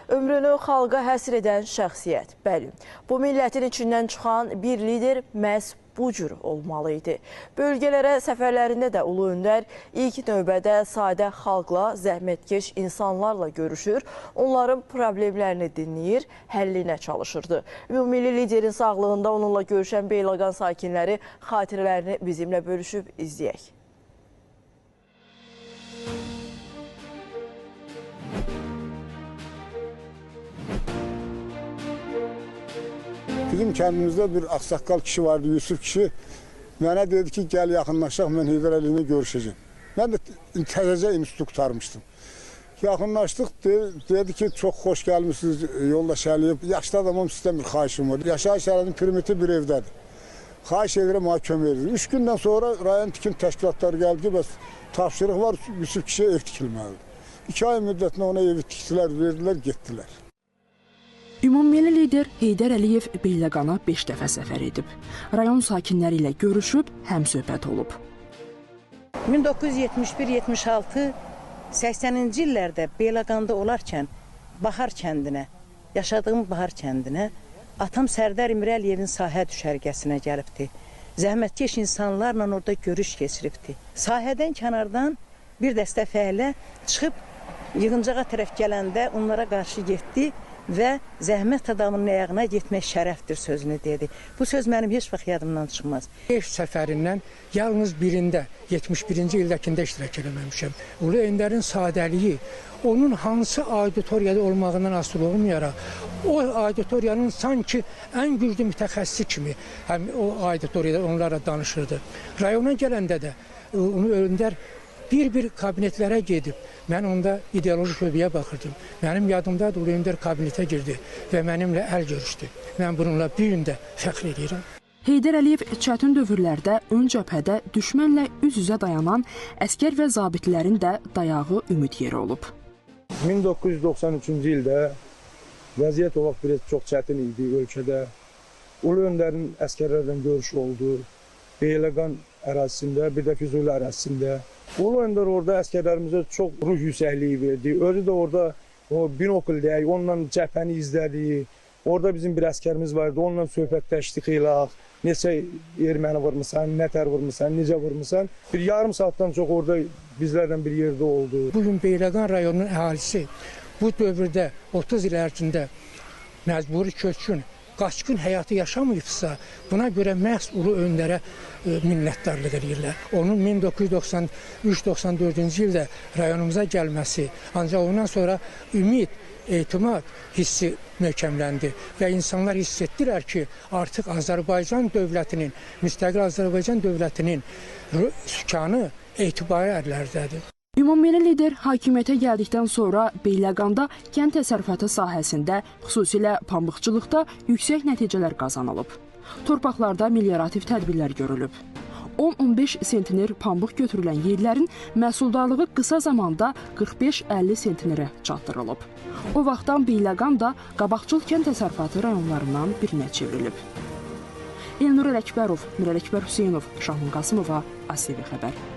Ömrünü xalqa həsr edən şəxsiyyət. Bəli, bu millətin içindən çıxan bir lider məhz bu cür olmalı idi. Bölgələrə səfərlərində də Ulu Öndər ilk növbədə sadə xalqla, zəhmətkeş insanlarla görüşür, onların problemlərini dinləyir, həllinə çalışırdı. Ümummilli liderin sağlığında onunla görüşən Beyləqan sakinləri xatirələrini bizimlə bölüşüb izləyək. Bizim kəndimizdə bir ağsaqqal kişi vardı, Yusuf kişi. Mənə dedi ki, gəl yaxınlaşaq, mən Heydər Əliyevlə görüşəcəm. Mən də təzəcə institut qurtarmışdım. Yaxınlaşdıq, dedi ki, çox xoş gəlmişsiniz yoldaş Əliyev. Yaşlı adamım sizdən bir xahişim var. Yaşayış şəhərinin primitiv bir evdədir. Xahiş edirəm, ona kömək edir. 3 gündən sonra rayon tikim təşkilatları gəldi ki, bəs tapşırıq var, Yusuf kişiyə ev tikilməlidir. 2 ay müddətində ona evi tikdilər, verdilər, getdilər. Ümummilli lider Heydər Əliyev Beyləqana 5 dəfə səfər edib. Rayon sakinləri ilə görüşüb, həmsöhbət olub. 1971-76, 80-ci illərdə Beyləqanda olarkən Bahar kəndinə, yaşadığım Bahar kəndinə, atam Sərdar İmrə Əliyevin sahə düşərgəsinə gəlibdi. Zəhmətkeş insanlarla orada görüş keçiribdi. Sahədən kənardan bir dəstə fəhlə çıxıb yığıncağa tərəf gələndə onlara qarşı getdi və zəhmət adamının ayağına getmək şərəfdir sözünü dedi. Bu söz mənim heç vaxt yadımdan çıxmaz. 5 səfərindən yalnız birində, 71-ci ildəkində iştirak eləməmişəm. Ulu Öndərin sadəliyi, onun hansı auditoriyada olmağından asılı olmayaraq, o auditoriyanın sanki ən güclü mütəxəssisi kimi həm o auditoriyada onlara danışırdı. Rayona gələndə də Ulu Öndər bir kabinetlərə gedib, mən onda ideoloji şöbəyə baxırdım. Mənim yadımdadır, Ulu Öndər kabinetə girdi və mənimlə əl görüşdü. Mən bununla bir gün də fəxr edirəm. Heydər Əliyev çətin dövrlərdə ön cəbhədə düşmənlə üz-üzə dayanan əskər və zabitlərin də dayağı ümid yeri olub. 1993-cü ildə vəziyyət o vaxt çox çətin idi ölkədə. Ulu Öndərin əskərlərdən görüşü oldu. Beyləqan ərazisində, bir də Füzuli ərazisində. Ulu Öndər orada əskərlərimizə çox ruh yüksəkliyi verdi. Özü də orada o binokl deyək, onunla cəbhəni izlədi. Orada bizim bir əskərimiz vardı, onunla söhbətləşdik xeylaq. Neçə erməni vurmuşsan, nətər vurmuşsan, necə vurmuşsan. Bir yarım saatdan çox orada bizlərlə bir yerdə oldu. Bugün Beyləqan rayonunun əhalisi bu dövrdə 30 il ərzində məcburi köçkün, qaçqın həyatı yaşamayıbsa, buna görə məhz Ulu Öndərə minnətdarlıq edirlər. Onun 1993-94-cü ildə rayonumuza gəlməsi, ancaq ondan sonra ümid, etimad hissi möhkəmləndi və insanlar hiss etdilər ki, artıq Azərbaycan dövlətinin, müstəqil Azərbaycan dövlətinin sükanı etibarı əllərdədir. Ümummilli lider hakimiyyətə gəldikdən sonra Beyləqanda kənd təsərrüfatı sahəsində, xüsusilə pambıqçılıqda yüksək nəticələr qazanılıb. Torpaqlarda meliorativ tədbirlər görülüb. 10-15 sentiner pambıq götürülən yerlərin məhsuldarlığı qısa zamanda 45-50 sentinərə çatdırılıb. O vaxtdan Beyləqan da qabaqcıl kənd təsərrüfatı rayonlarından birinə çevrilib. Elnur Ələkbərov, Mir Ələkbər Hüseynov, Şahman Qasımova, ATV Xəbər.